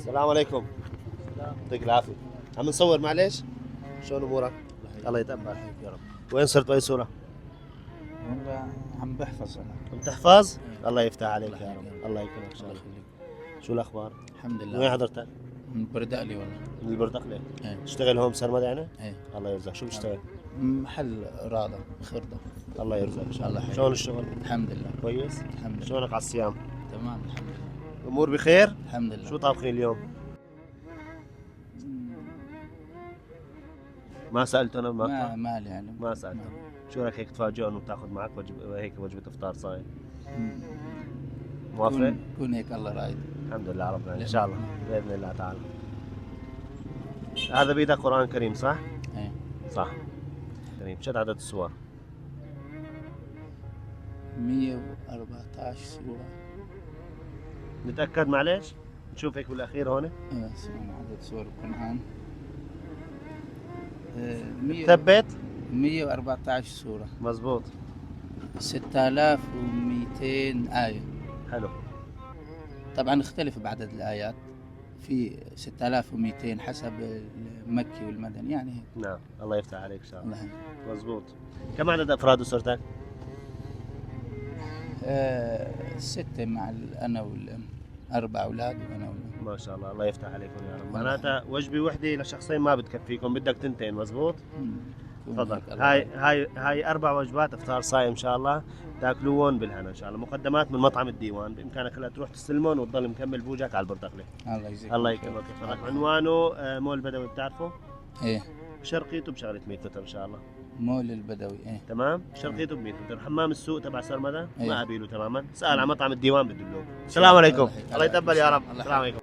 السلام عليكم. يعطيك العافية. عم نصور معلش؟ شلون امورك؟ الله يتقبل يا رب. وين صرت باي صورة؟ والله عم بحفظ انا. عم تحفظ؟ الله يفتح عليك يا رب. الله يكرمك ان شاء الله. شو الاخبار؟ الحمد لله. من وين حضرتك؟ من بردقلي والله. من البردقلة. ايه. تشتغل هون بسرمد يعني؟ ايه. الله يرزقك. شو بتشتغل؟ محل راضة خردة. الله يرزقك ان شاء الله. الله شلون الشغل؟ الحمد لله. كويس؟ الحمد لله. شلونك على الصيام؟ تمام الحمد لله. الامور بخير؟ الحمد لله. شو طابخين اليوم؟ ما سألت انا مالي يعني. ما سألت. شو رايك هيك تفاجئهم وتاخذ معك هيك وجبة افطار صايم؟ موافق؟ كون هيك الله رايد. الحمد لله رب العالمين ان شاء الله باذن الله تعالى. هذا بيدك قرآن كريم صح؟ ايه. صح. كريم. شد عدد السور؟ 114 سورة. نتأكد معلش؟ نشوف هيك بالاخير هون. اسمعنا عدد سور القرآن. ثبت؟ 114 سورة. مزبوط. 6200 آية. حلو. طبعا اختلف بعدد الآيات، في 6200 حسب المكي والمدني يعني هيك. نعم الله يفتح عليك ان شاء الله. الله. مزبوط. كم عدد افراد اسرتك؟ 6 مع أنا والأم، 4 أولاد وأنا والأم. ما شاء الله الله يفتح عليكم يا رب. معناتها وجبة وحدة لشخصين ما بتكفيكم، بدك تنتين مزبوط؟ تفضل. هاي 4 وجبات افطار صايم ان شاء الله تاكلوهم بالهنا ان شاء الله. مقدمات من مطعم الديوان، بامكانك هلا تروح تستلمهم وتضل مكمل بوجهك على البردقلة. الله يجزيك. الله يكرمك. يفرجك. عنوانه مول البدوي بتعرفه؟ ايه. شرقيته بشغلة 100 متر ان شاء الله. مول البدوي ايه. تمام. شرقيته ب 100 متر. حمام السوق تبع سرمدة إيه. ما قبيله تماما. سأل على مطعم الديوان بدلوك. السلام عليكم. الله يتقبل يا رب. السلام عليكم.